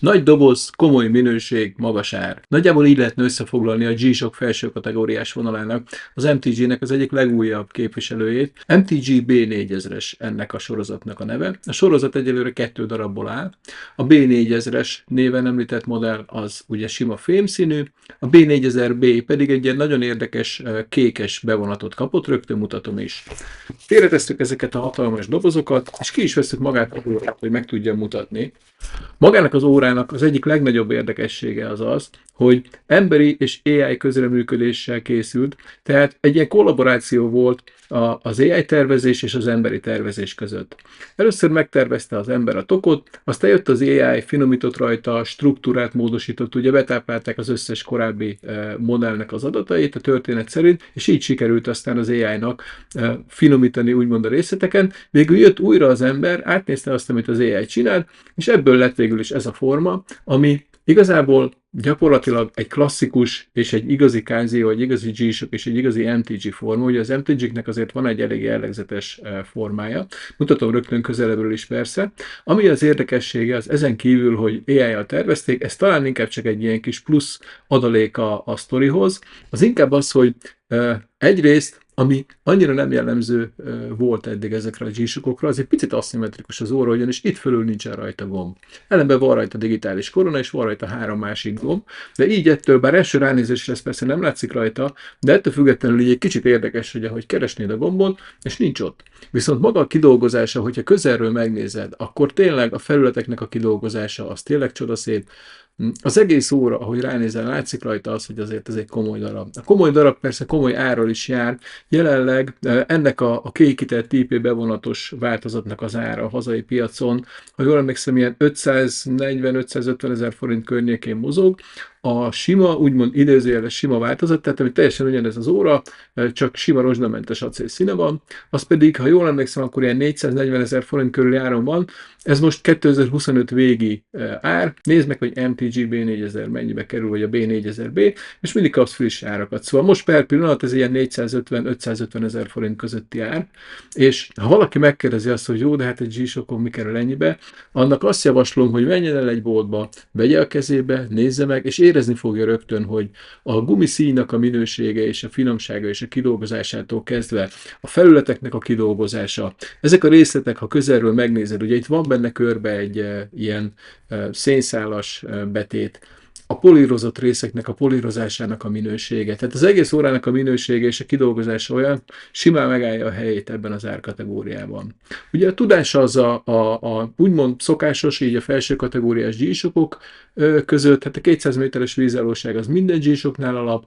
Nagy doboz, komoly minőség, magas ár. Nagyjából így lehetne összefoglalni a G-Shock felső kategóriás vonalának, az MTG-nek az egyik legújabb képviselőjét. MTG B4000-es ennek a sorozatnak a neve. A sorozat egyelőre 2 darabból áll. A B4000-es néven említett modell az ugye sima fémszínű, a B4000B pedig egy ilyen nagyon érdekes kékes bevonatot kapott, rögtön mutatom is. Félretesztük ezeket a hatalmas dobozokat, és ki is vesztük magát a órát, hogy meg tudjam mutatni. Magának az órának az egyik legnagyobb érdekessége az az, hogy emberi és AI közreműködéssel készült, tehát egy ilyen kollaboráció volt az AI tervezés és az emberi tervezés között. Először megtervezte az ember a tokot, aztán jött az AI, finomított rajta, struktúrát módosított, ugye betáplálták az összes korábbi modellnek az adatait a történet szerint, és így sikerült aztán az AI-nak finomítani úgymond a részleteken. Végül jött újra az ember, átnézte azt, amit az AI csinált, és ebből lett végül is ez a forma, ami igazából gyakorlatilag egy klasszikus és egy igazi Casio, egy igazi G-Shock és egy igazi MTG forma. Ugye az MTG-nek azért van egy elég jellegzetes formája. Mutatom rögtön közelebbről is persze. Ami az érdekessége, az ezen kívül, hogy AI-jal tervezték, ez talán inkább csak egy ilyen kis plusz adalék a sztorihoz. Az inkább az, hogy egyrészt ami annyira nem jellemző volt eddig ezekre a G-Shockokra, az egy picit aszimmetrikus az óra, ugyanis itt fölül nincsen rajta gomb. Ellenben van rajta digitális korona, és van rajta 3 másik gomb, de így ettől, bár első ránézésre ez persze nem látszik rajta, de ettől függetlenül így egy kicsit érdekes, hogy ahogy keresnéd a gombot, és nincs ott. Viszont maga a kidolgozása, hogyha közelről megnézed, akkor tényleg a felületeknek a kidolgozása az tényleg csodaszép. Az egész óra, ahogy ránézel, látszik rajta az, hogy azért ez egy komoly darab. A komoly darab persze komoly árral is jár. Jelenleg ennek a kékített IP bevonatos változatnak az ára a hazai piacon, ha jól emlékszem, ilyen 540-550 ezer forint környékén mozog. A sima, úgymond idézőjeles sima változat, tehát ami teljesen ugyanez az óra, csak sima rozsdamentes acél színe van, az pedig, ha jól emlékszem, akkor ilyen 440 ezer forint körüli áron van. Ez most 2025 végi ár. Nézd meg, hogy MTG B4000 mennyibe kerül, vagy a B4000B, és mindig kapsz friss árakat. Szóval most per pillanat ez ilyen 450-550 ezer forint közötti ár, és ha valaki megkérdezi azt, hogy jó, de hát egy G-Shockon mi kerül ennyibe, annak azt javaslom, hogy menjen el egy boltba, vegye a kezébe, nézze meg, és érezni fogja rögtön, hogy a gumiszíjnak a minősége és a finomsága és a kidolgozásától kezdve a felületeknek a kidolgozása, ezek a részletek, ha közelről megnézed, ugye itt van benne körbe egy ilyen szénszálas betét, a polírozott részeknek a polírozásának a minősége. Tehát az egész órának a minősége és a kidolgozása olyan, simán megállja a helyét ebben az árkategóriában. Ugye a tudás az a úgymond szokásos, így a felső kategóriás G-Shockok között, hát a 200 méteres vízállóság az minden G-Shocknál alap,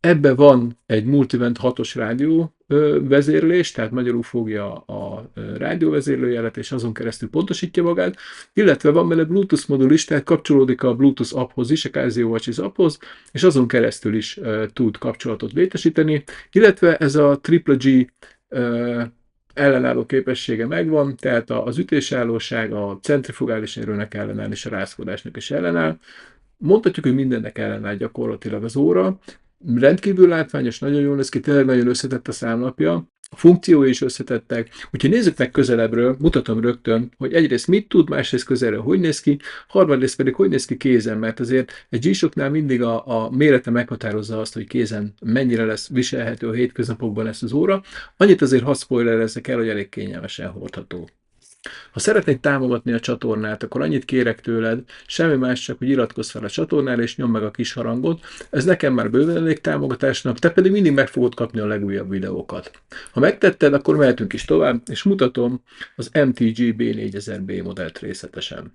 ebbe van egy Multivent 6-os rádió vezérlés, tehát magyarul fogja a rádióvezérlőjelet, és azon keresztül pontosítja magát, illetve van benne Bluetooth modul is, tehát kapcsolódik a Bluetooth apphoz is, a Casio Watches apphoz, és azon keresztül is tud kapcsolatot létesíteni, illetve ez a G ellenálló képessége megvan, tehát az ütésállóság, a centrifugális erőnek ellenáll, és a rázkodásnak is ellenáll. Mondhatjuk, hogy mindennek ellenáll gyakorlatilag az óra. Rendkívül látványos, nagyon jól néz ki, tényleg nagyon összetett a számlapja. A funkciói is összetettek. Úgyhogy nézzük meg közelebbről, mutatom rögtön, hogy egyrészt mit tud, másrészt közelről hogy néz ki, harmadrészt pedig hogy néz ki kézen, mert azért egy G-Shocknál mindig a mérete meghatározza azt, hogy kézen mennyire lesz viselhető a hétköznapokban ezt az óra. Annyit azért hadd spoilerezzek el, hogy elég kényelmesen hordható. Ha szeretnéd támogatni a csatornát, akkor annyit kérek tőled, semmi más, csak hogy iratkozz fel a csatornára és nyomd meg a kis harangot. Ez nekem már bőven elég támogatásnak, te pedig mindig meg fogod kapni a legújabb videókat. Ha megtetted, akkor mehetünk is tovább, és mutatom az MTG B4000B modellt részletesen.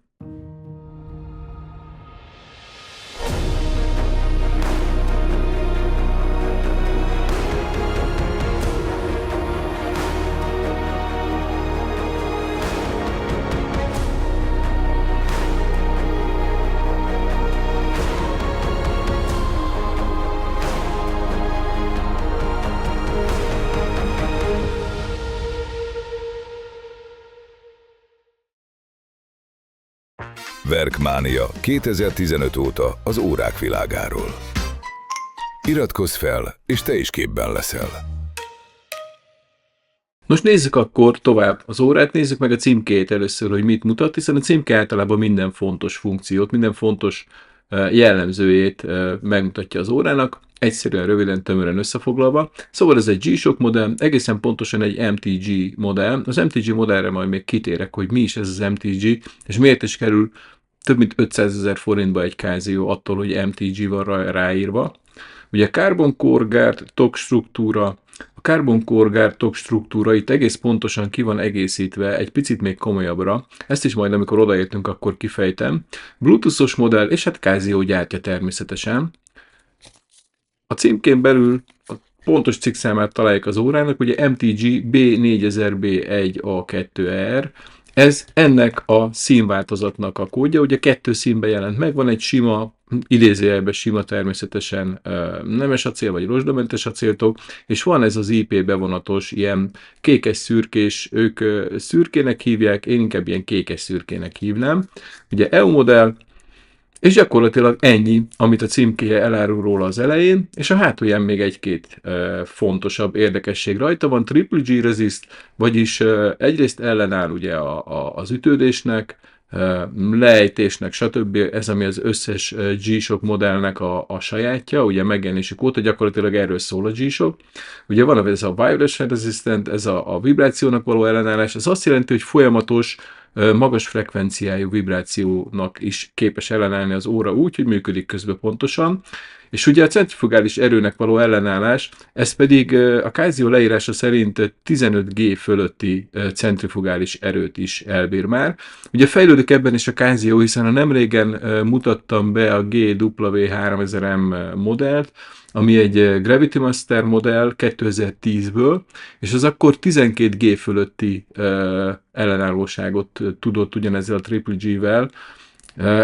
Verkmánia 2015 óta az órák világáról. Iratkozz fel, és te is képben leszel. Most nézzük akkor tovább az órát, nézzük meg a címkét először, hogy mit mutat, hiszen a címke általában minden fontos funkciót, minden fontos jellemzőjét megmutatja az órának, egyszerűen, röviden, tömören összefoglalva. Szóval ez egy G-Shock modell, egészen pontosan egy MTG modell. Az MTG modellre majd még kitérek, hogy mi is ez az MTG, és miért is kerül több mint 500 000 forintba egy Casio attól, hogy MTG van ráírva. Ugye Carbon Core Guard TOG struktúra, a Carbon Core Guard TOG struktúra itt egész pontosan ki van egészítve, egy picit még komolyabbra, ezt is majd amikor odaértünk, akkor kifejtem. Bluetooth-os modell, és hát Casio gyártja természetesen. A címkén belül a pontos cikkszámát találjuk az órának, ugye MTG B4000B1A2R, ez ennek a színváltozatnak a kódja, ugye 2 színben jelent meg, van egy sima, idézőjelben sima természetesen nemes acél vagy rozsdamentes acéltok, és van ez az IP bevonatos, ilyen kékes-szürkés, ők szürkének hívják, én inkább ilyen kékes-szürkének hívnám. Ugye EU modell, és gyakorlatilag ennyi, amit a címkéje elárul róla az elején, és a hátulján még egy-két fontosabb érdekesség rajta van. Triple G resist, vagyis egyrészt ellenáll ugye az ütődésnek, lejtésnek, stb. Ez, ami az összes G-Shock modellnek a sajátja, ugye megjelenési óta gyakorlatilag erről szól a G-Shock. Ugye van ez a vibration resistant, ez a vibrációnak való ellenállás, ez azt jelenti, hogy folyamatos, magas frekvenciájú vibrációnak is képes ellenállni az óra úgy, hogy működik közben pontosan. És ugye a centrifugális erőnek való ellenállás, ez pedig a Casio leírása szerint 15 G fölötti centrifugális erőt is elbír már. Ugye fejlődik ebben is a Casio, hiszen a nemrégen mutattam be a GW3000M modellt, ami egy Gravity Master modell 2010-ből, és az akkor 12 G fölötti ellenállóságot tudott ugyanezzel a Triple G-vel,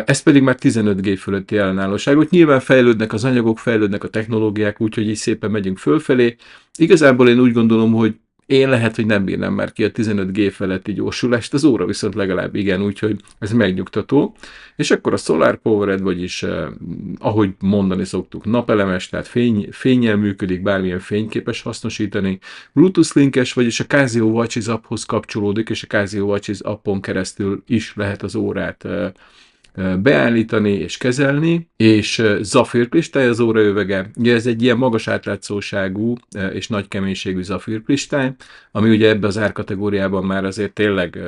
ez pedig már 15 G fölötti ellenállóságot. Nyilván fejlődnek az anyagok, fejlődnek a technológiák, úgyhogy így szépen megyünk fölfelé. Igazából én úgy gondolom, hogy én lehet, hogy nem bírnám már ki a 15 G feletti gyorsulást, az óra viszont legalább igen, úgyhogy ez megnyugtató. És akkor a Solar Powered, vagyis ahogy mondani szoktuk, napelemes, tehát fénnyel működik, bármilyen fényképes hasznosítani. Bluetooth linkes, vagyis a Casio Watches apphoz kapcsolódik, és a Casio Watches appon keresztül is lehet az órát beállítani és kezelni, és zafírkristály az óraövege. Ugye ez egy ilyen magas átlátszóságú és nagy keménységű zafírkristály, ami ugye ebbe az árkategóriában már azért tényleg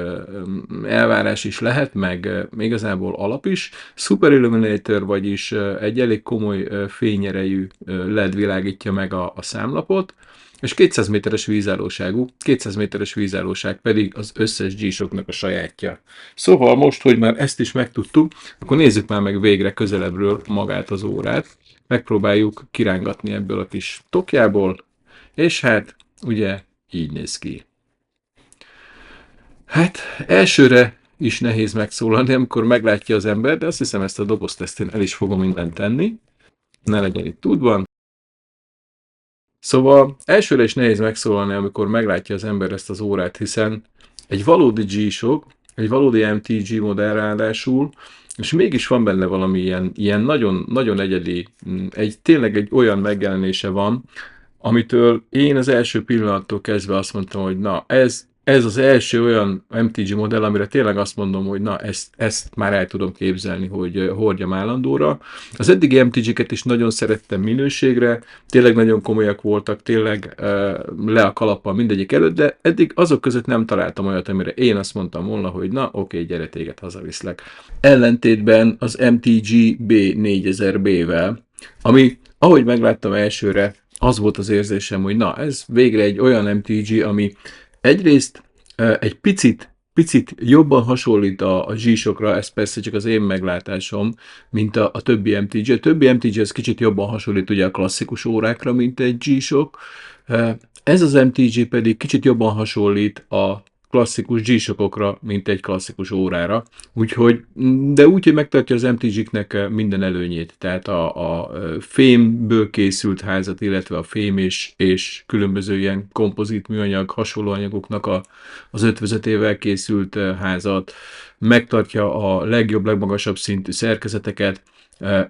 elvárás is lehet, meg igazából alap is. Super Illuminator, vagyis egy elég komoly fényerejű LED világítja meg a számlapot, és 200 méteres vízállóságú, 200 méteres vízállóság pedig az összes G-Shocknak a sajátja. Szóval most, hogy már ezt is megtudtuk, akkor nézzük már meg végre közelebbről magát az órát. Megpróbáljuk kirángatni ebből a kis tokjából, és hát ugye így néz ki. Hát elsőre is nehéz megszólalni, amikor meglátja az ember, de azt hiszem ezt a dobozt én el is fogom mindent tenni. Ne legyen itt tudva. Szóval elsőre is nehéz megszólalni, amikor meglátja az ember ezt az órát, hiszen egy valódi G-Shock, egy valódi MTG modell ráadásul, és mégis van benne valami ilyen nagyon, nagyon egyedi, tényleg egy olyan megjelenése van, amitől én az első pillanattól kezdve azt mondtam, hogy na, ez az első olyan MTG modell, amire tényleg azt mondom, hogy na, ezt már el tudom képzelni, hogy hordjam állandóra. Az eddigi MTG-ket is nagyon szerettem minőségre, tényleg nagyon komolyak voltak, tényleg le a kalappal mindegyik előtt, de eddig azok között nem találtam olyat, amire én azt mondtam volna, hogy na, oké, gyere, téged hazaviszlek. Ellentétben az MTG B4000B-vel, ami, ahogy megláttam elsőre, az volt az érzésem, hogy na, ez végre egy olyan MTG, ami egyrészt egy picit jobban hasonlít a G-Shockra, ez persze csak az én meglátásom, mint a többi MTG. A többi MTG ez kicsit jobban hasonlít ugye a klasszikus órákra, mint egy G-Shock. Ez az MTG pedig kicsit jobban hasonlít a klasszikus G-Shockokra, mint egy klasszikus órára. Úgyhogy, de úgy, hogy megtartja az MTG-knek minden előnyét. Tehát a fémből készült házat, illetve a fém és különböző ilyen kompozit műanyag, hasonló anyagoknak az ötvözetével készült házat, megtartja a legjobb, legmagasabb szintű szerkezeteket,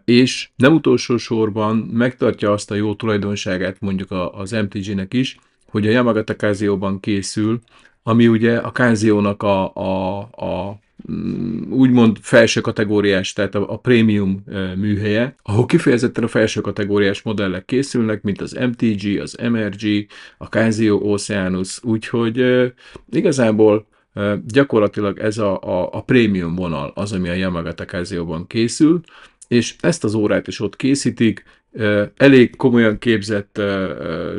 és nem utolsó sorban megtartja azt a jó tulajdonságát mondjuk az MTG-nek is, hogy a Yamagata Casio-ban készül, ami ugye a Casio-nak a úgymond felső kategóriás, tehát a prémium műhelye, ahol kifejezetten a felső kategóriás modellek készülnek, mint az MTG, az MRG, a Casio Oceanus, úgyhogy igazából gyakorlatilag ez a prémium vonal az, ami a Yamagata Casio-ban készül, és ezt az órát is ott készítik, elég komolyan képzett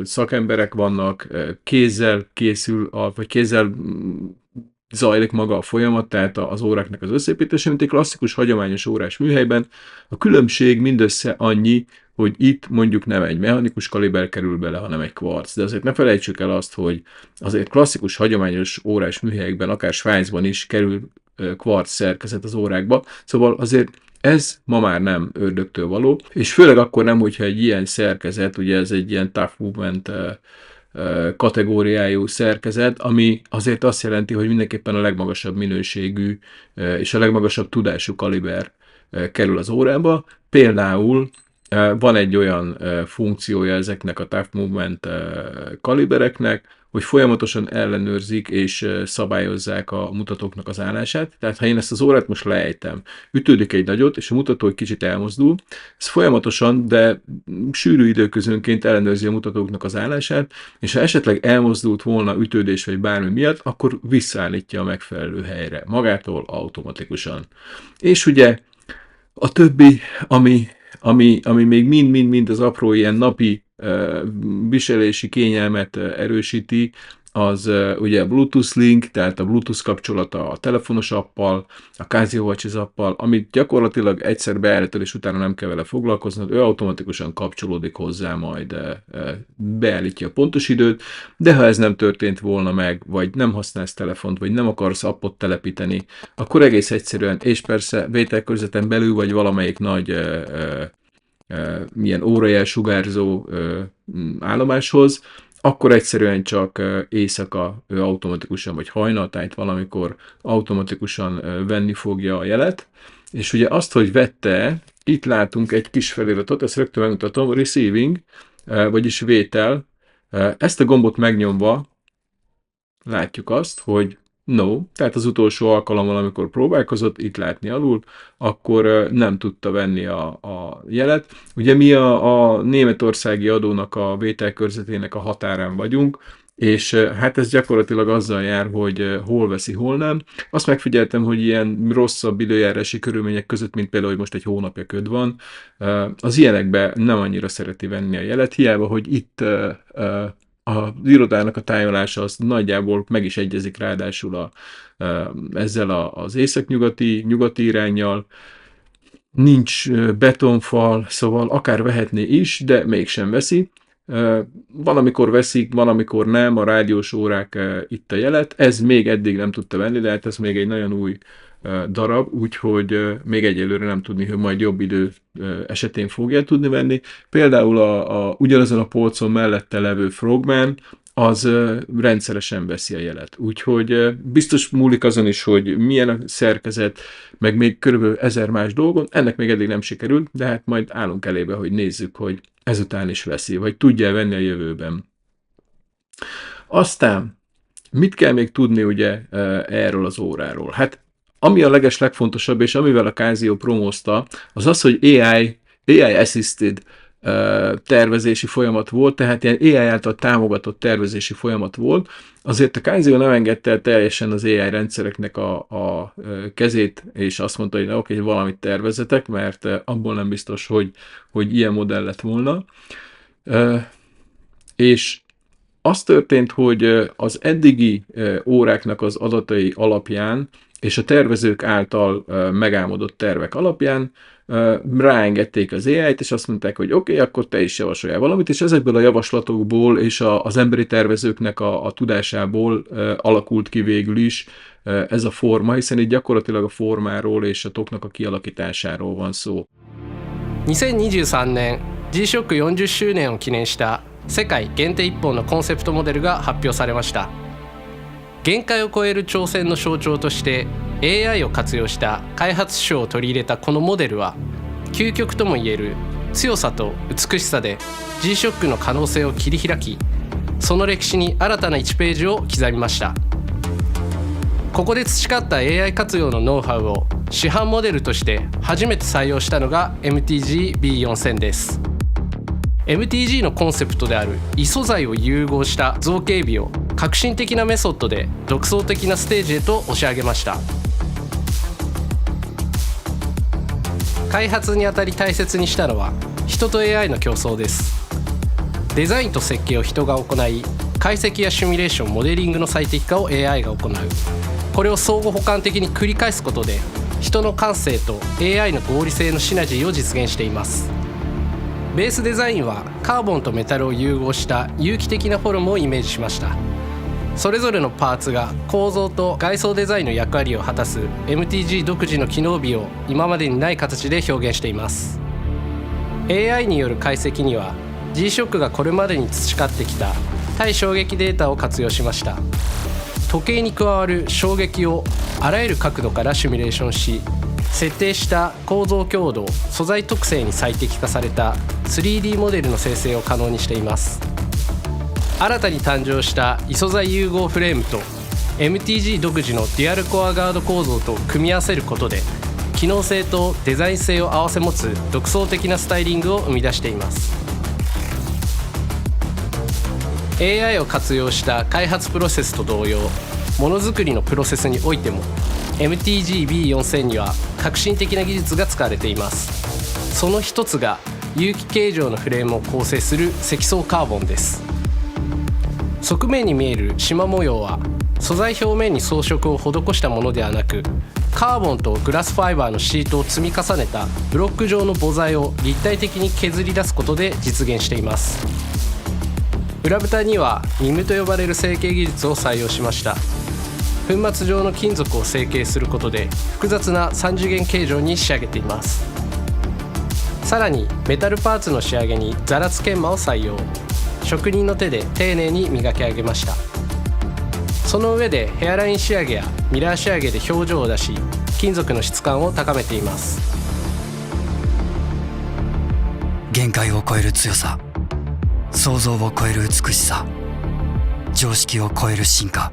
szakemberek vannak, kézzel készül, vagy kézzel zajlik maga a folyamat, tehát az óráknak az összeépítése, mint egy klasszikus, hagyományos órás műhelyben. A különbség mindössze annyi, hogy itt mondjuk nem egy mechanikus kaliber kerül bele, hanem egy kvarc. De azért ne felejtsük el azt, hogy azért klasszikus, hagyományos órás műhelyekben, akár Svájcban is kerül kvarc szerkezet az órákba, szóval azért ez ma már nem ördögtől való, és főleg akkor nem, hogyha egy ilyen szerkezet, ugye ez egy ilyen tough movement kategóriájú szerkezet, ami azért azt jelenti, hogy mindenképpen a legmagasabb minőségű és a legmagasabb tudású kaliber kerül az órába. Például van egy olyan funkciója ezeknek a tough movement kalibereknek, hogy folyamatosan ellenőrzik és szabályozzák a mutatóknak az állását. Tehát ha én ezt az órát most leejtem, ütődik egy nagyot, és a mutató egy kicsit elmozdul, ez folyamatosan, de sűrű időközönként ellenőrzi a mutatóknak az állását, és ha esetleg elmozdult volna ütődés vagy bármi miatt, akkor visszaállítja a megfelelő helyre, magától automatikusan. És ugye a többi, ami még mind az apró ilyen napi viselési kényelmet erősíti, az ugye a Bluetooth link, tehát a Bluetooth kapcsolata a telefonos appal, a Casio Watches appal, amit gyakorlatilag egyszer beállítod, és utána nem kell vele foglalkoznod, ő automatikusan kapcsolódik hozzá, majd beállítja a pontos időt, de ha ez nem történt volna meg, vagy nem használsz telefont, vagy nem akarsz appot telepíteni, akkor egész egyszerűen, és persze vételkörzeten belül, vagy valamelyik nagy milyen órajelsugárzó állomáshoz, akkor egyszerűen csak éjszaka automatikusan, vagy hajnaltájt valamikor automatikusan venni fogja a jelet, és ugye azt, hogy vette, itt látunk egy kis feliratot, ezt rögtön megmutatom, receiving, vagyis vétel, ezt a gombot megnyomva látjuk azt, hogy no, tehát az utolsó alkalommal, amikor próbálkozott, itt látni alul, akkor nem tudta venni a jelet. Ugye mi a németországi adónak a vételkörzetének a határán vagyunk, és hát ez gyakorlatilag azzal jár, hogy hol veszi, hol nem. Azt megfigyeltem, hogy ilyen rosszabb időjárási körülmények között, mint például, hogy most egy hónapja köd van, az ilyenekben nem annyira szereti venni a jelet, hiába, hogy itt az irodának a tájolása az nagyjából meg is egyezik ráadásul ezzel az északnyugati iránnyal. Nincs betonfal, szóval akár vehetné is, de mégsem veszi. Van, amikor veszik, van, amikor nem, a rádiós órák itt a jelet. Ez még eddig nem tudta venni, de hát ez még egy nagyon új darab, úgyhogy még egyelőre nem tudni, hogy majd jobb idő esetén fogja tudni venni. Például ugyanazon a polcon mellette levő Frogman, az rendszeresen veszi a jelet. Úgyhogy biztos múlik azon is, hogy milyen a szerkezet, meg még körülbelül 1000 más dolgon, ennek még eddig nem sikerült, de hát majd állunk elébe, hogy nézzük, hogy ezután is veszi, vagy tudja venni a jövőben. Aztán, mit kell még tudni ugye erről az óráról? Hát ami a legfontosabb, és amivel a Casio promózta, az az, hogy AI assisted tervezési folyamat volt, tehát ilyen AI által támogatott tervezési folyamat volt. Azért a Casio nem engedte el teljesen az AI rendszereknek a kezét, és azt mondta, hogy oké, valamit tervezetek, mert abból nem biztos, hogy ilyen modell lett volna. És az történt, hogy az eddigi óráknak az adatai alapján és a tervezők által megálmodott tervek alapján ráengedték az AI-t, és azt mondták, hogy oké, akkor te is javasoljál valamit, és ezekből a javaslatokból és az emberi tervezőknek a tudásából alakult ki végül is ez a forma, hiszen itt gyakorlatilag a formáról és a toknak a kialakításáról van szó. 2023年 G-SHOCK 40周年を記念した世界限定1本のコンセプトモデルが発表されました。限界を超える挑戦の象徴として AI を活用した開発手法を取り入れたこのモデルは究極ともいえる強さと美しさで G-SHOCK の可能性を切り開き、その歴史に新たな1ページを刻みました。ここで培った AI 活用のノウハウを市販モデルとして初めて採用したのが MTG-B4000 です。 MTG のコンセプトである異素材を融合した造形美を革新的なメソッドで独創的なステージへと押し上げました。開発にあたり大切にしたのは人と AI の競争です。デザインと設計を人が行い、解析やシミュレーション、モデリングの最適化を AI が行う。これを相互補完的に繰り返すことで人の感性と AI の合理性のシナジーを実現しています。ベースデザインはカーボンとメタルを融合した有機的なフォルムをイメージしました。それぞれのパーツが構造と外装デザインの役割を果たす MTG 独自の機能美を今までにない形で表現しています。 AI による解析には G-SHOCK がこれまでに培ってきた対衝撃データを活用しました。時計に加わる衝撃をあらゆる角度からシミュレーションし、設定した構造強度、素材特性に最適化された 3D モデルの生成を可能にしています。新たに誕生した異素材融合フレームと MTG 独自のデュアルコアガード構造と組み合わせることで機能性とデザイン性を併せ持つ独創的なスタイリングを生み出しています。 AI を活用した開発プロセスと同様、ものづくりのプロセスにおいても MTG-B4000 には革新的な技術が使われています。その一つが有機形状のフレームを構成する積層カーボンです。側面に見える縞模様は素材表面に装飾を施したものではなく、カーボンとグラスファイバーのシートを積み重ねたブロック状の母材を立体的に削り出すことで実現しています。裏蓋にはニムと呼ばれる成形技術を採用しました。粉末状の金属を成形することで複雑な3次元形状に仕上げています。さらにメタルパーツの仕上げにザラツ研磨を採用。職人の手で丁寧に磨き上げました。その上でヘアライン仕上げやミラー仕上げで表情を出し、金属の質感を高めています。限界を超える強さ、想像を超える美しさ、常識を超える進化、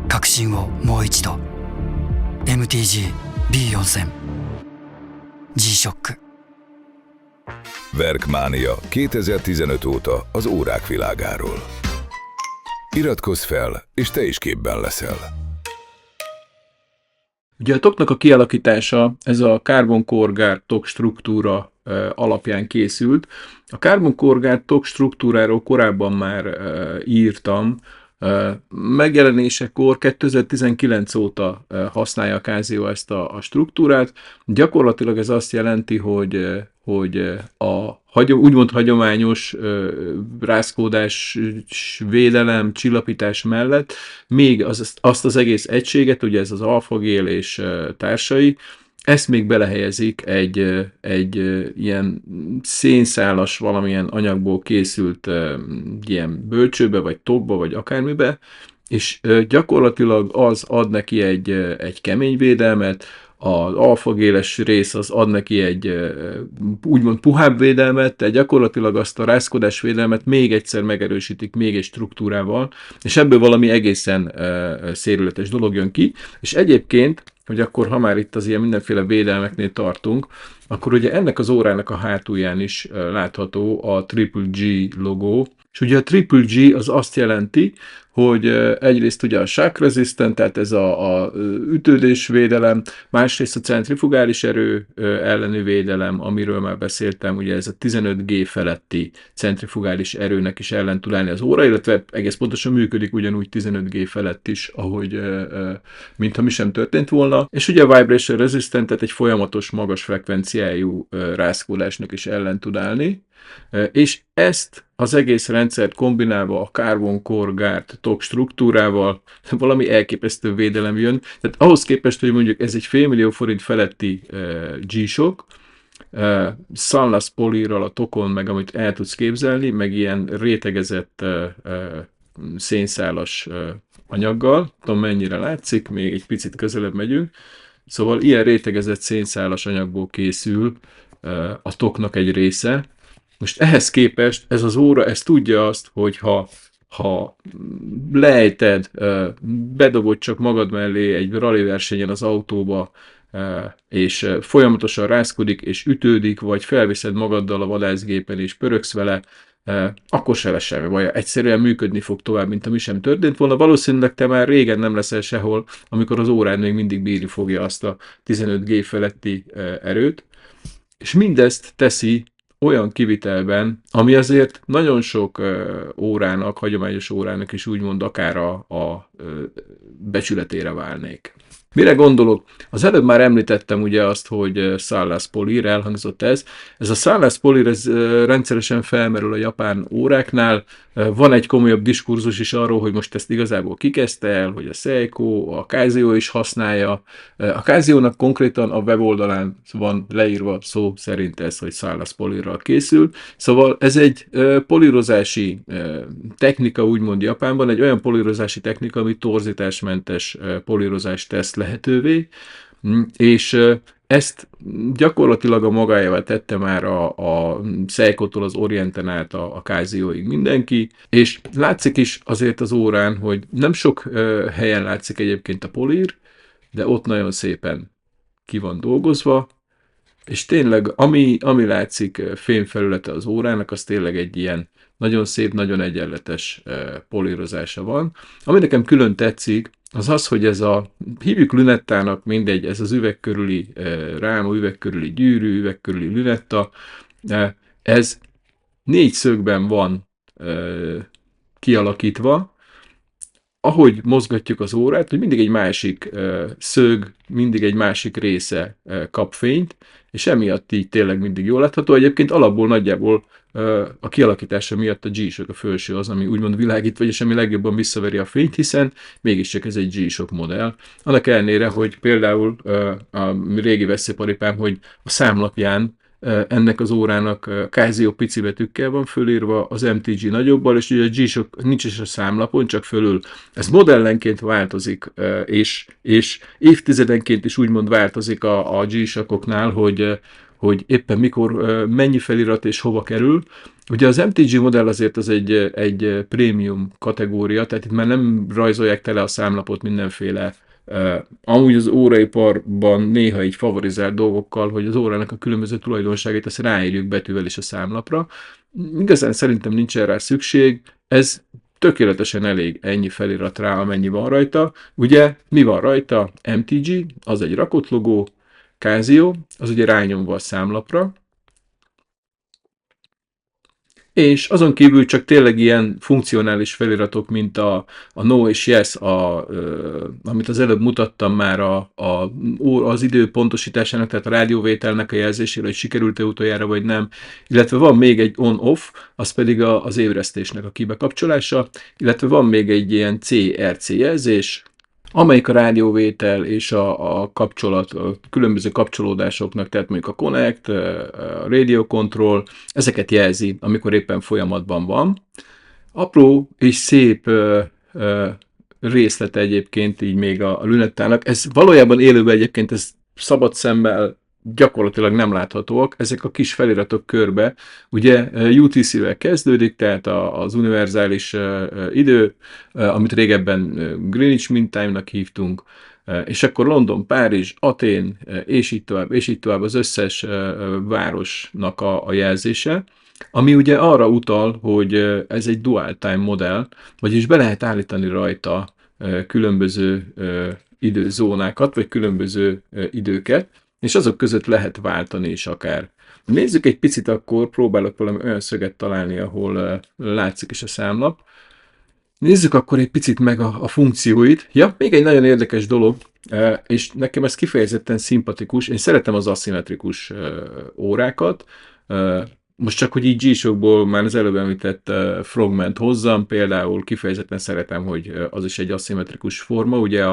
革新をもう一度。 MTG-B4000 G-SHOCK Verkmánia 2015 óta az órák világáról. Iratkozz fel, és te is képben leszel. Ugye a toknak a kialakítása ez a Carbon Core Guard tok struktúra alapján készült. A Carbon Core Guard tok struktúráról korábban már írtam. Megjelenésekor 2019 óta használja a Casio ezt a struktúrát. Gyakorlatilag ez azt jelenti, hogy a úgymond hagyományos rázkódás, védelem, csillapítás mellett még azt az egész egységet, ugye ez az alfagél és társai, ezt még belehelyezik egy ilyen szénszálas valamilyen anyagból készült ilyen bölcsőbe, vagy tokba, vagy akármibe, és gyakorlatilag az ad neki egy kemény védelmet, az alfagéles rész az ad neki egy úgymond puhább védelmet, tehát gyakorlatilag azt a rázkodás védelmet még egyszer megerősítik még egy struktúrával, és ebből valami egészen szérületes dolog jön ki, és egyébként, hogy akkor ha már itt az ilyen mindenféle védelmeknél tartunk, akkor ugye ennek az órának a hátulján is látható a Triple G logó, és ugye a Triple G az azt jelenti, hogy egyrészt ugye a shock resistant, tehát ez a ütődésvédelem, másrészt a centrifugális erő ellenű védelem, amiről már beszéltem, ugye ez a 15G feletti centrifugális erőnek is ellen tud állni az óra, illetve egész pontosan működik ugyanúgy 15G felett is, ahogy mintha mi sem történt volna, és ugye a vibration resistant, tehát egy folyamatos magas frekvenciájú rázkódásnak is ellen tud állni, és ezt az egész rendszert kombinálva a Carbon Core Guard tok struktúrával valami elképesztő védelem jön. Tehát ahhoz képest, hogy mondjuk ez egy $500,000 feletti G-SHOCK, Sunless polírral a tokon, meg amit el tudsz képzelni, meg ilyen rétegezett szénszálas anyaggal, tudom mennyire látszik, még egy picit közelebb megyünk, szóval ilyen rétegezett szénszálas anyagból készül a toknak egy része. Most ehhez képest ez az óra, ez tudja azt, hogy ha ha lejted, bedobod csak magad mellé egy rally versenyen az autóba, és folyamatosan rázkodik és ütődik, vagy felviszed magaddal a vadászgépen és pörögsz vele, akkor se lesz semmi baja. Egyszerűen működni fog tovább, mint ami sem történt volna. Valószínűleg te már régen nem leszel sehol, amikor az órád még mindig bírni fogja azt a 15G feletti erőt. És mindezt teszi olyan kivitelben, ami azért nagyon sok órának, hagyományos órának is úgymond akár a becsületére válnék. Mire gondolok? Az előbb már említettem ugye azt, hogy Salas Polir, elhangzott ez. Ez a Salas Polir ez rendszeresen felmerül a japán óráknál. Van egy komolyabb diskurzus is arról, hogy most ezt igazából kikezdte el, hogy a Seiko, a Casio is használja. A Casio-nak konkrétan a weboldalán van leírva szó szerint ez, hogy Salas Polirral készül. Szóval ez egy polírozási technika, úgymond Japánban, egy olyan polírozási technika, ami torzításmentes polírozást tesz lehetővé, és ezt gyakorlatilag a magáévá tette már a Seiko-tól az Orienten át a Casio-ig mindenki, és látszik is azért az órán, hogy nem sok helyen látszik egyébként a polír, de ott nagyon szépen ki van dolgozva, és tényleg, ami látszik fémfelülete az órának, az tényleg egy ilyen nagyon szép, nagyon egyenletes polírozása van. Ami nekem külön tetszik, az az, hogy ez hívjuk lünettának, mindegy, ez az üveg körüli ráma, üveg körüli gyűrű, üveg körüli lünetta, ez 4 szögben van kialakítva, ahogy mozgatjuk az órát, hogy mindig egy másik szög, mindig egy másik része kap fényt, és emiatt így tényleg mindig jól látható. Egyébként alapból nagyjából a kialakítása miatt a G-Shock a felső az, ami úgymond világítva, és ami legjobban visszaveri a fényt, hiszen mégiscsak ez egy G-Shock modell. Annak ellenére, hogy például a régi veszélyparipám, hogy a számlapján ennek az órának Casio pici betűkkel van fölírva, az MTG nagyobbal, és ugye a G-Shock nincs is a számlapon, csak fölül. Ez modellenként változik, és évtizedenként is úgymond változik a G-Shockoknál, hogy éppen mikor, mennyi felirat és hova kerül. Ugye az MTG modell azért az egy prémium kategória, tehát itt már nem rajzolják tele a számlapot mindenféle amúgy az óraiparban néha így favorizált dolgokkal, hogy az órának a különböző tulajdonságait azt ráírjuk betűvel is a számlapra. Igazán szerintem nincs rá szükség, ez tökéletesen elég ennyi felirat rá, amennyi van rajta. Ugye mi van rajta? MTG, az egy rakott logó, Casio, az ugye rányomva a számlapra, és azon kívül csak tényleg ilyen funkcionális feliratok, mint a no és yes, amit az előbb mutattam már az idő pontosításának, tehát a rádióvételnek a jelzésére, hogy sikerült-e utoljára vagy nem, illetve van még egy on-off, az pedig az ébresztésnek a kibekapcsolása, illetve van még egy ilyen CRC jelzés, amelyik a rádióvétel és a kapcsolat, a különböző kapcsolódásoknak, tehát mondjuk a Connect, a Radio Control, ezeket jelzi, amikor éppen folyamatban van. Apró és szép részlete egyébként így még a lünettának. Ez valójában élőben egyébként ez szabad szemmel gyakorlatilag nem láthatóak, ezek a kis feliratok körbe, ugye UTC-vel kezdődik, tehát az univerzális idő, amit régebben Greenwich Mean Time-nak hívtunk, és akkor London, Párizs, Atén, és így tovább az összes városnak a jelzése, ami ugye arra utal, hogy ez egy dual time modell, vagyis be lehet állítani rajta különböző időzónákat, vagy különböző időket, és azok között lehet váltani is akár. Nézzük egy picit akkor, próbálok valami olyan szöget találni, ahol látszik is a számlap. Nézzük akkor egy picit meg a funkcióit. Ja, még egy nagyon érdekes dolog, és nekem ez kifejezetten szimpatikus. Én szeretem az aszimmetrikus órákat. Most csak, hogy így G-Shockból már az előbb említett Frogment hozzam, például kifejezetten szeretem, hogy az is egy aszimmetrikus forma. Ugye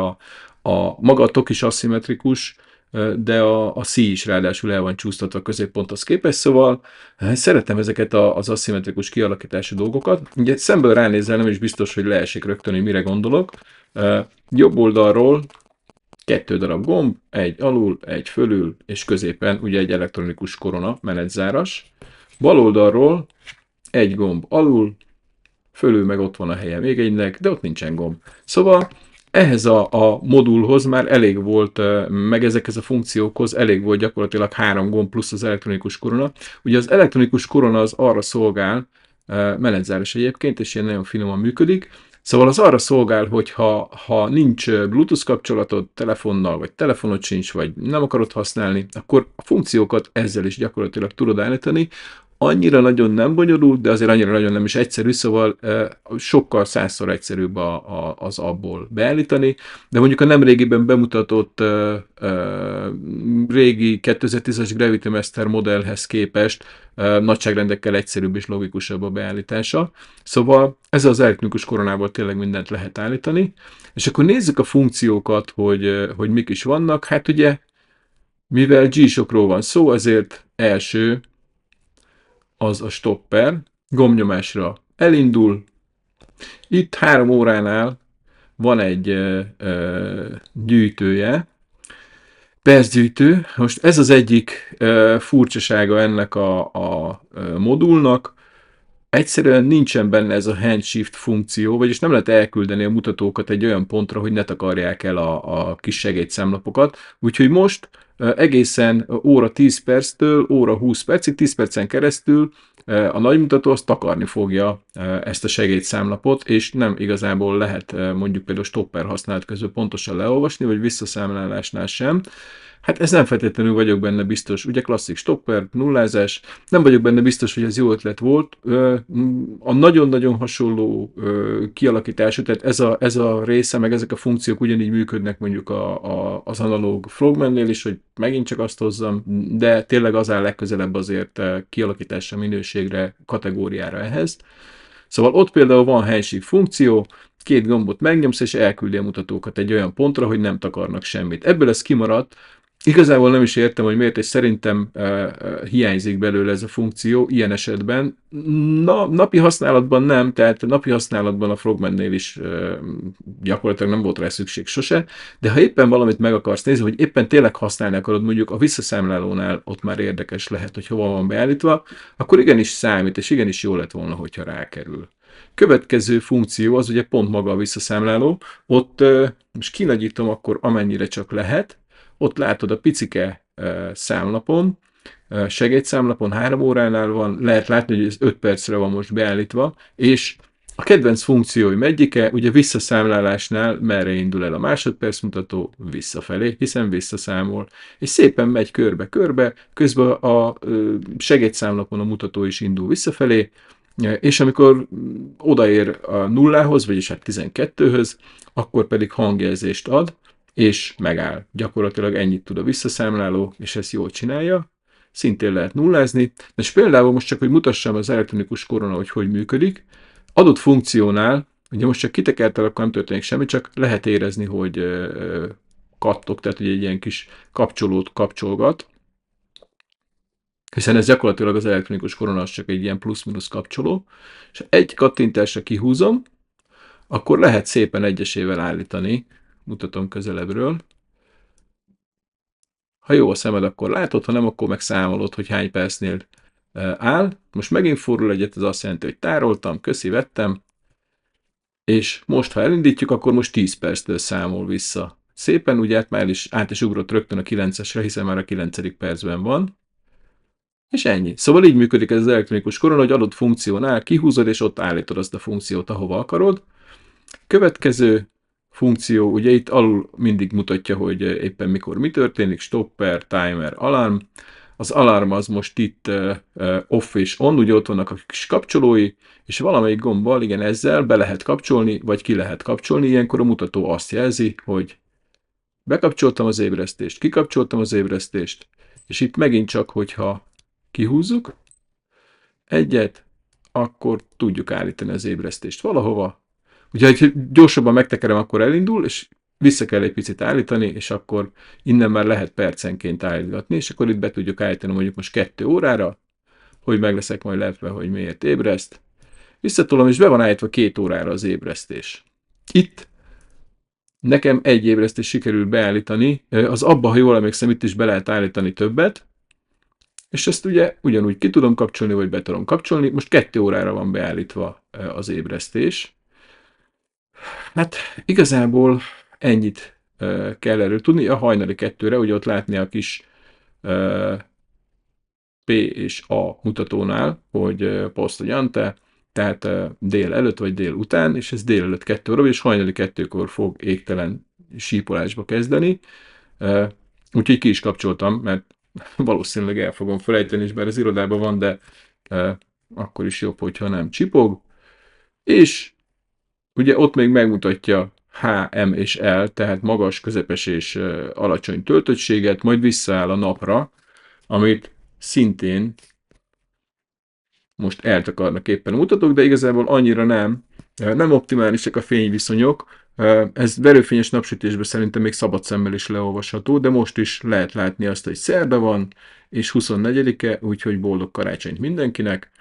maga a tok is aszimmetrikus, de a szíj is ráadásul el van csúsztatva a középponthoz képest, szóval szeretem ezeket az aszimmetrikus kialakítású dolgokat. Ugye szemből ránézzel, nem is biztos, hogy leesik rögtön, hogy mire gondolok. Jobb oldalról 2 darab gomb, egy alul, egy fölül, és középen ugye egy elektronikus korona, menetzáras. Bal oldalról egy gomb alul, fölül meg ott van a helye még egynek, de ott nincsen gomb. Szóval ehhez a modulhoz már elég volt, meg ezekhez a funkciókhoz elég volt gyakorlatilag 3 gomb plusz az elektronikus korona. Ugye az elektronikus korona az arra szolgál, menetzáros egyébként, és ilyen nagyon finoman működik, szóval az arra szolgál, hogy ha nincs Bluetooth kapcsolatod telefonnal, vagy telefonod sincs, vagy nem akarod használni, akkor a funkciókat ezzel is gyakorlatilag tudod állítani. Annyira nagyon nem bonyolult, de azért annyira nagyon nem is egyszerű, szóval sokkal 100-szor egyszerűbb az abból beállítani, de mondjuk a nemrégiben bemutatott régi 2010-es Gravity Master modellhez képest nagyságrendekkel egyszerűbb és logikusabb a beállítása. Szóval ez az elektronikus koronával tényleg mindent lehet állítani. És akkor nézzük a funkciókat, hogy mik is vannak. Hát ugye, mivel G-Shockról van szó, ezért első az a stopper, gombnyomásra elindul. Itt 3 óránál van egy gyűjtője, percgyűjtő. Most ez az egyik furcsasága ennek a modulnak. Egyszerűen nincsen benne ez a hand shift funkció, vagyis nem lehet elküldeni a mutatókat egy olyan pontra, hogy ne takarják el a kis segédszámlapokat. Úgyhogy most egészen óra 10 perctől óra 20 percig, 10 percen keresztül a nagymutató azt takarni fogja ezt a segédszámlapot, és nem igazából lehet mondjuk például stopper használat közben pontosan leolvasni, vagy visszaszámlálásnál sem. Hát ez nem feltétlenül vagyok benne biztos. Ugye klasszik stopper, nullázás, nem vagyok benne biztos, hogy ez jó ötlet volt. A nagyon-nagyon hasonló kialakítású, tehát ez a része, meg ezek a funkciók ugyanígy működnek mondjuk az analóg Frogmannél is, hogy megint csak azt hozzam, de tényleg az áll legközelebb azért kialakításra, minőségre, kategóriára ehhez. Szóval ott például van helység funkció, 2 gombot megnyomsz, és elküldi a mutatókat egy olyan pontra, hogy nem takarnak semmit. Ebből ez kimaradt. Igazából nem is értem, hogy miért, és szerintem hiányzik belőle ez a funkció ilyen esetben. Napi használatban nem, tehát napi használatban a Frogmannél is gyakorlatilag nem volt rá szükség sose, de ha éppen valamit meg akarsz nézni, hogy éppen tényleg használni akarod, mondjuk a visszaszámlálónál ott már érdekes lehet, hogy hova van beállítva, akkor igenis számít, és igenis jó lett volna, hogyha rákerül. Következő funkció az ugye pont maga a visszaszámláló, ott most kinagyítom akkor amennyire csak lehet, ott látod a picike számlapon, segédszámlapon 3 óránál van, lehet látni, hogy ez 5 percre van most beállítva, és a kedvenc funkcióim egyike, ugye visszaszámlálásnál merre indul el a másodperc mutató, visszafelé, hiszen visszaszámol, és szépen megy körbe-körbe, közben a segédszámlapon a mutató is indul visszafelé, és amikor odaér a nullához, vagyis hát 12-höz, akkor pedig hangjelzést ad, és megáll. Gyakorlatilag ennyit tud a visszaszámláló, és ezt jól csinálja. Szintén lehet nullázni. És például most csak, hogy mutassam az elektronikus korona, hogy működik. Adott funkciónál, ugye most csak kitekertel, akkor nem történik semmi, csak lehet érezni, hogy kattog, tehát ugye egy ilyen kis kapcsolót kapcsolgat. Hiszen ez gyakorlatilag az elektronikus korona, az csak egy ilyen plusz-minusz kapcsoló. És egy kattintásra kihúzom, akkor lehet szépen egyesével állítani. Mutatom közelebbről. Ha jó a szemed, akkor látod, ha nem, akkor meg számolod, hogy hány percnél áll. Most megint fordul egyet, ez azt jelenti, hogy tároltam, köszi, vettem, és most, ha elindítjuk, akkor most 10 perctől számol vissza. Szépen, ugye már át is ugrott rögtön a 9-esre, hiszen már a 9. percben van. És ennyi. Szóval így működik ez az elektronikus korona, hogy adott funkciónál kihúzod, és ott állítod azt a funkciót, ahova akarod. Következő funkció, ugye itt alul mindig mutatja, hogy éppen mikor mi történik, stopper, timer, alarm. Az alarm az most itt off és on, ugye ott vannak a kis kapcsolói, és valamelyik gombbal, igen, ezzel be lehet kapcsolni, vagy ki lehet kapcsolni. Ilyenkor a mutató azt jelzi, hogy bekapcsoltam az ébresztést, kikapcsoltam az ébresztést, és itt megint csak, hogyha kihúzzuk egyet, akkor tudjuk állítani az ébresztést valahova. Ugye, ha gyorsabban megtekerem, akkor elindul, és vissza kell egy picit állítani, és akkor innen már lehet percenként állítgatni, és akkor itt be tudjuk állítani mondjuk most 2 órára, hogy meg leszek majd lepve, hogy miért ébreszt. Visszatolom, és be van állítva 2 órára az ébresztés. Itt nekem egy ébresztés sikerül beállítani, az abba, ha jól emlékszem, itt is be lehet állítani többet, És ezt ugye ugyanúgy ki tudom kapcsolni, vagy be tudom kapcsolni. Most 2 órára van beállítva az ébresztés. Hát igazából ennyit kell erről tudni. A hajnali 2-re, ugye ott látni a kis P és A mutatónál, hogy posto ante, tehát dél előtt vagy dél után, és ez délelőtt 2 óra, és hajnali 2-kor fog égtelen sípolásba kezdeni. Úgyhogy ki is kapcsoltam, mert valószínűleg el fogom felejteni, és bár az irodában van, de akkor is jobb, hogyha nem csipog. És ugye ott még megmutatja H, M és L, tehát magas, közepes és alacsony töltöttséget, majd visszaáll a napra, amit szintén most eltakarnak éppen a mutatók, de igazából annyira nem. Nem optimálisak a fényviszonyok. Ez verőfényes napsütésben szerintem még szabad szemmel is leolvasható, de most is lehet látni azt, hogy szerda van, és 24-e, úgyhogy boldog karácsonyt mindenkinek.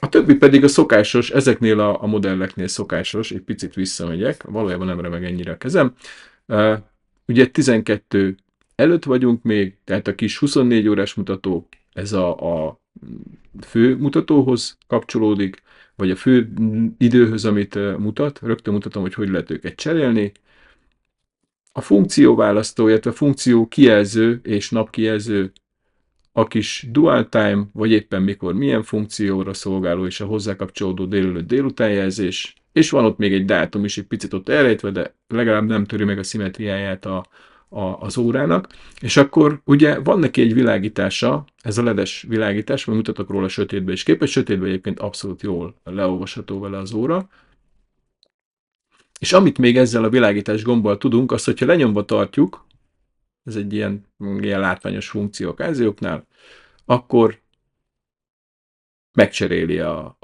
A többi pedig a szokásos, ezeknél a modelleknél szokásos, egy picit visszamegyek, valójában nem remeg ennyire a kezem. Ugye 12 előtt vagyunk még, tehát a kis 24 órás mutató, ez a fő mutatóhoz kapcsolódik, vagy a fő időhöz, amit mutat. Rögtön mutatom, hogy lehet őket cserélni. A funkcióválasztó, illetve a funkció kijelző és napkijelző, a kis dual time, vagy éppen mikor milyen funkcióra szolgáló, és a hozzá kapcsolódó délelőtt délután jelzés, és van ott még egy dátum is, egy picit ott elrejtve, de legalább nem töri meg a szimmetriáját az órának, és akkor ugye van neki egy világítása, ez a ledes világítás, majd mutatok róla sötétbe is képes, sötétbe egyébként abszolút jól leolvasható vele az óra. És amit még ezzel a világítás gombbal tudunk, az, hogyha lenyomva tartjuk, ez egy ilyen látványos funkció a kázióknál, akkor megcseréli a...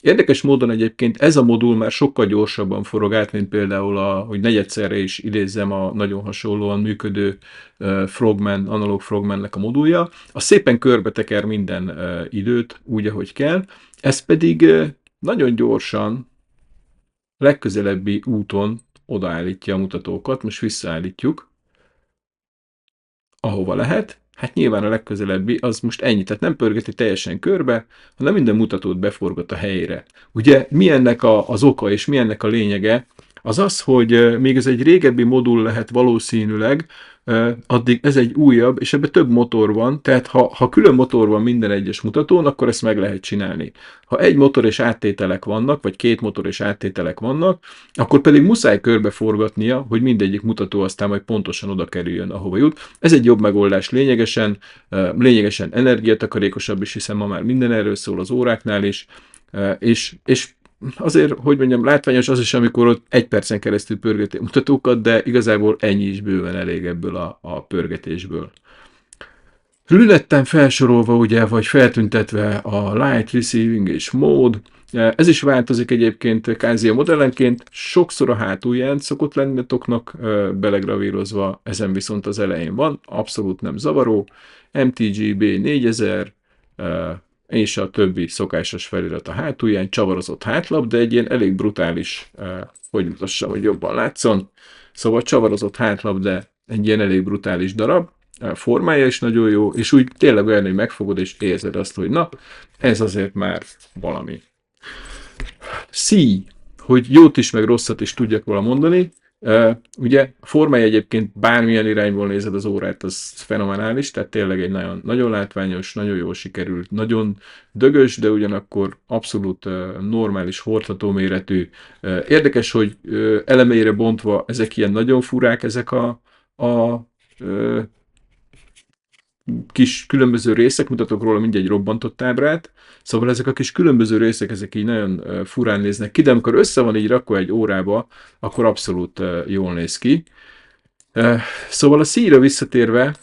Érdekes módon egyébként ez a modul már sokkal gyorsabban forog át, mint például, hogy negyedszerre is idézzem a nagyon hasonlóan működő Frogman, analóg Frogmannek a modulja. Az szépen körbe teker minden időt úgy, ahogy kell. Ez pedig nagyon gyorsan legközelebbi úton odaállítja a mutatókat, most visszaállítjuk, ahova lehet. Hát nyilván a legközelebbi az most ennyi, tehát nem pörgeti teljesen körbe, hanem minden mutatót beforgat a helyére. Ugye mi ennek az oka és mi ennek a lényege? Az az, hogy még ez egy régebbi modul lehet valószínűleg, addig ez egy újabb, és ebben több motor van, tehát ha külön motor van minden egyes mutatón, akkor ezt meg lehet csinálni. Ha egy motor és áttételek vannak, vagy 2 motor és áttételek vannak, akkor pedig muszáj körbeforgatnia, hogy mindegyik mutató aztán majd pontosan oda kerüljön, ahova jut. Ez egy jobb megoldás lényegesen energiatakarékosabb is, hiszen ma már minden erről szól az óráknál is, és azért, hogy mondjam, látványos az is, amikor ott 1 percen keresztül pörgeti a mutatókat, de igazából ennyi is bőven elég ebből a pörgetésből. Lünetten felsorolva ugye, vagy feltüntetve a Light Receiving és Mode, ez is változik egyébként Casio modellenként, sokszor a hátulján szokott lenni a toknak belegravírozva, ezen viszont az elején van, abszolút nem zavaró, MTGB 4000, és a többi szokásos felirat a hátulján, csavarozott hátlap, de egy ilyen elég brutális, hogy mutassam, hogy jobban látszon, szóval csavarozott hátlap, de egy ilyen elég brutális darab, formája is nagyon jó, és úgy tényleg olyan, hogy megfogod, és érzed azt, hogy na, ez azért már valami. Szíj, hogy jót is, meg rosszat is tudjak róla mondani. Ugye a formája egyébként bármilyen irányból nézed az órát, az fenomenális, tehát tényleg egy nagyon, nagyon látványos, nagyon jól sikerült, nagyon dögös, de ugyanakkor abszolút normális, hordható méretű. Érdekes, hogy elemeire bontva ezek ilyen nagyon furák, ezek a kis különböző részek, mutatok róla mindegy robbantott ábrát, szóval ezek a kis különböző részek, ezek így nagyon furán néznek ki, de amikor össze van így rakva egy órába, akkor abszolút jól néz ki. Szóval a szíjra visszatérve,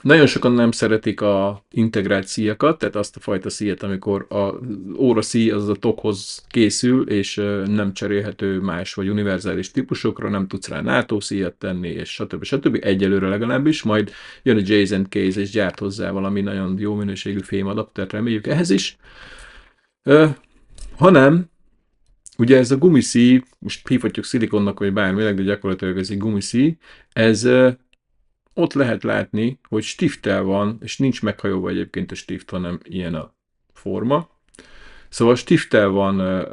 nagyon sokan nem szeretik a integrált szíjakat, tehát azt a fajta szíjat, amikor az óra szíj az a tokhoz készül, és nem cserélhető más vagy univerzális típusokra, nem tudsz rá NATO szíjat tenni, és stb. Egyelőre legalábbis, majd jön a Jason Case, és gyárt hozzá valami nagyon jó minőségű fémadaptert, reméljük ehhez is. Hanem, ugye ez a gumiszíj, most hívhatjuk szilikonnak, vagy bármileg, de gyakorlatilag ez egy gumiszíj, ez ott lehet látni, hogy stiftel van, és nincs meghajolva egyébként a stift, hanem ilyen a forma. Szóval stiftel van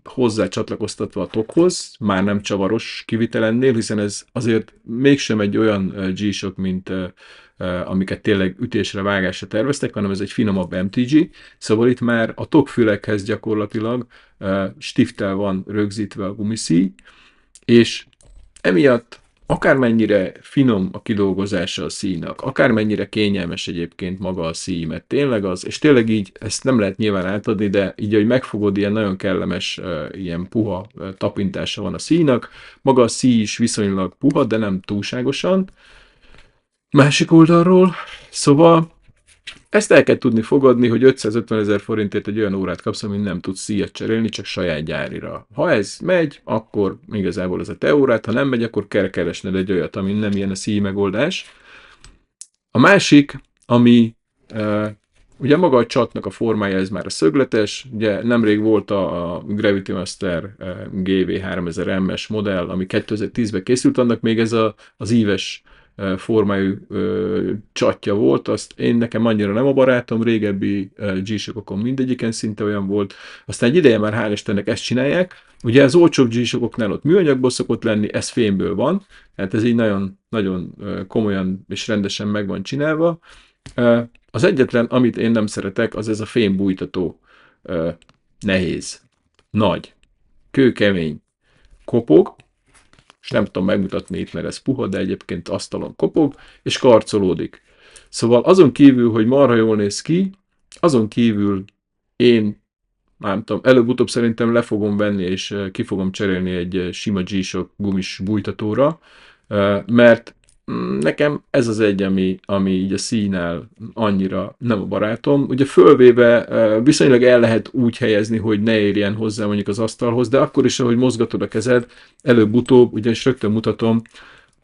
hozzá csatlakoztatva a tokhoz, már nem csavaros kivitelennél, hiszen ez azért mégsem egy olyan G-Shock, mint amiket tényleg ütésre, vágásra terveztek, hanem ez egy finomabb MTG, szóval itt már a tokfülekhez gyakorlatilag stiftel van rögzítve a gumiszíj, és emiatt akármennyire finom a kidolgozása a szíjnak, akármennyire kényelmes egyébként maga a szíj, mert tényleg az, és tényleg így, ezt nem lehet nyilván átadni, de így, hogy megfogod, ilyen nagyon kellemes, ilyen puha tapintása van a szíjnak, maga a szíj is viszonylag puha, de nem túlságosan. Másik oldalról, szóval ezt el kell tudni fogadni, hogy 550 000 forintért egy olyan órát kapsz, amin nem tudsz szíjat cserélni, csak saját gyárira. Ha ez megy, akkor igazából ez a te órát, ha nem megy, akkor kell keresned egy olyat, amin nem ilyen a szíj megoldás. A másik, ami ugye maga a csatnak a formája, ez már a szögletes, ugye nemrég volt a Gravity Master GV3000MS modell, ami 2010-ben készült, annak még ez az íves formájú csatja volt, azt nekem annyira nem a barátom, régebbi G-Shockokon mindegyiken szinte olyan volt. Aztán egy ideje már hál' Istennek ezt csinálják. Ugye az olcsóbb G-Shockoknál ott műanyagból szokott lenni, ez fémből van, tehát ez így nagyon, nagyon komolyan és rendesen meg van csinálva. Az egyetlen, amit én nem szeretek, az ez a fémbújtató. Nehéz, nagy, kőkemény, kopog, és nem tudom megmutatni itt, mert ez puha, de egyébként asztalon kopog, és karcolódik. Szóval azon kívül, hogy marha jól néz ki, azon kívül én, nem tudom, előbb-utóbb szerintem le fogom venni, és ki fogom cserélni egy sima G-Shock gumis bújtatóra, mert nekem ez az egy, ami így a színál annyira nem a barátom. Ugye fölvéve viszonylag el lehet úgy helyezni, hogy ne érjen hozzá mondjuk az asztalhoz, de akkor is, ahogy mozgatod a kezed, előbb-utóbb, ugyanis rögtön mutatom,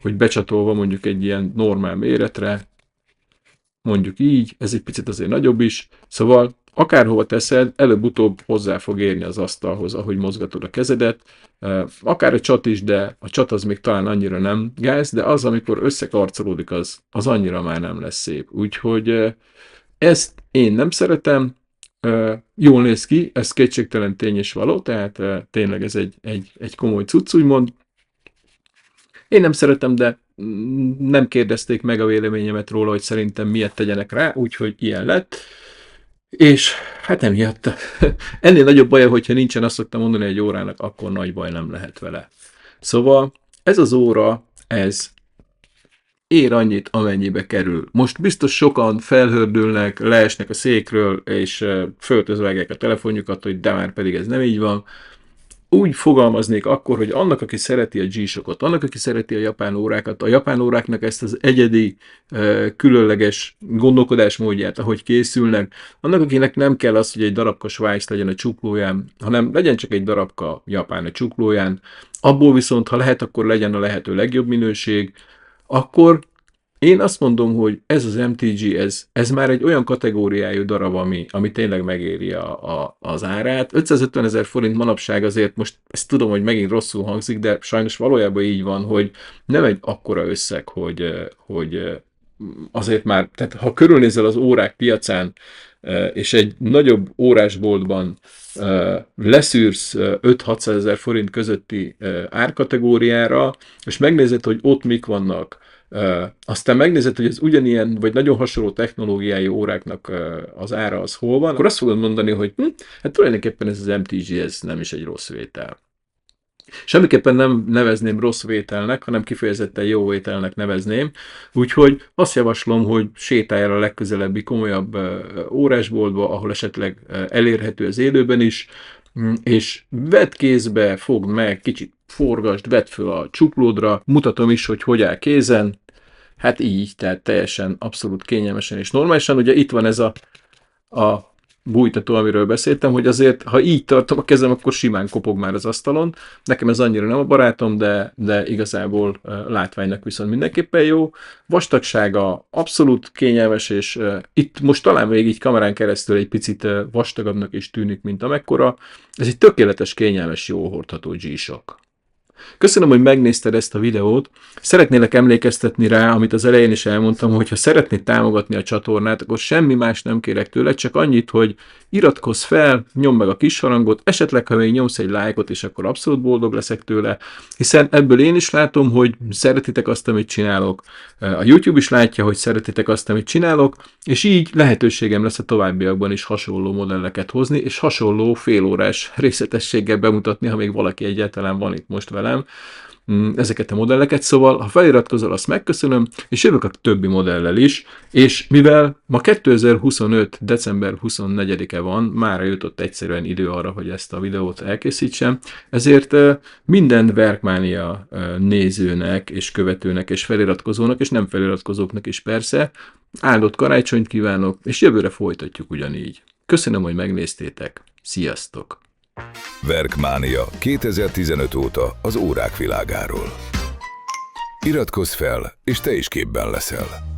hogy becsatolva mondjuk egy ilyen normál méretre, mondjuk így, ez egy picit azért nagyobb is, szóval akárhova teszed, előbb-utóbb hozzá fog érni az asztalhoz, ahogy mozgatod a kezedet. Akár a csat is, de a csat az még talán annyira nem gáz, de az, amikor összekarcolódik, az annyira már nem lesz szép. Úgyhogy ezt én nem szeretem, jól néz ki, ez kétségtelen tény és való, tehát tényleg ez egy komoly cucc, úgymond. Én nem szeretem, de nem kérdezték meg a véleményemet róla, hogy szerintem miért tegyenek rá, úgyhogy ilyen lett. És hát emiatt ennél nagyobb baja, hogyha nincsen, azt szoktam mondani egy órának, akkor nagy baj nem lehet vele. Szóval ez az óra, ez ér annyit, amennyibe kerül. Most biztos sokan felhördülnek, leesnek a székről, és föltözvágják a telefonjukat, hogy de már pedig ez nem így van. Úgy fogalmaznék akkor, hogy annak, aki szereti a G-Shockot, annak, aki szereti a japán órákat, a japán óráknak ezt az egyedi, különleges gondolkodásmódját, ahogy készülnek, annak, akinek nem kell az, hogy egy darabka svájc legyen a csuklóján, hanem legyen csak egy darabka japán a csuklóján, abból viszont, ha lehet, akkor legyen a lehető legjobb minőség, akkor én azt mondom, hogy ez az MTG, ez már egy olyan kategóriájú darab, ami tényleg megéri az árát. 550 000 forint manapság azért, most ezt tudom, hogy megint rosszul hangzik, de sajnos valójában így van, hogy nem egy akkora összeg, hogy azért már, tehát ha körülnézel az órák piacán, és egy nagyobb órásboltban leszűrsz 5-600 000 forint közötti árkategóriára, és megnézed, hogy ott mik vannak, aztán megnézed, hogy az ugyanilyen, vagy nagyon hasonló technológiájú óráknak az ára az hol van, akkor azt fogod mondani, hogy hát tulajdonképpen ez az MTG, ez nem is egy rossz vétel. Semmiképpen nem nevezném rossz vételnek, hanem kifejezetten jó vételnek nevezném, úgyhogy azt javaslom, hogy sétálj el a legközelebbi komolyabb órásboltba, ahol esetleg elérhető az élőben is, és vedd kézbe, fogd meg, kicsit forgasd, vedd föl a csuklódra, mutatom is, hogy áll kézen, hát így, tehát teljesen abszolút kényelmesen és normálisan. Ugye itt van ez a bújtató, amiről beszéltem, hogy azért, ha így tartom a kezem, akkor simán kopog már az asztalon. Nekem ez annyira nem a barátom, de igazából látványnak viszont mindenképpen jó. Vastagsága abszolút kényelmes, és itt most talán még így kamerán keresztül egy picit vastagabbnak is tűnik, mint amekkora. Ez egy tökéletes, kényelmes, jó hordható G-Shock. Köszönöm, hogy megnézted ezt a videót. Szeretnélek emlékeztetni rá, amit az elején is elmondtam, hogy ha szeretnéd támogatni a csatornát, akkor semmi más nem kérek tőled, csak annyit, hogy iratkozz fel, nyomd meg a kis harangot, esetleg ha még nyomsz egy lájkot, és akkor abszolút boldog leszek tőle, hiszen ebből én is látom, hogy szeretitek azt, amit csinálok, a YouTube is látja, hogy szeretitek azt, amit csinálok, és így lehetőségem lesz a továbbiakban is hasonló modelleket hozni, és hasonló félórás részletességgel bemutatni, ha még valaki egyáltalán van itt most velem, ezeket a modelleket, szóval ha feliratkozol, azt megköszönöm, és jövök a többi modellel is, és mivel ma 2025. december 24-e van, mára jutott egyszerűen idő arra, hogy ezt a videót elkészítsem, ezért minden Verkmania nézőnek és követőnek és feliratkozónak, és nem feliratkozóknak is persze, áldott karácsonyt kívánok, és jövőre folytatjuk ugyanígy. Köszönöm, hogy megnéztétek. Sziasztok! Verkmania 2015 óta az órák világáról. Iratkozz fel, és te is képben leszel.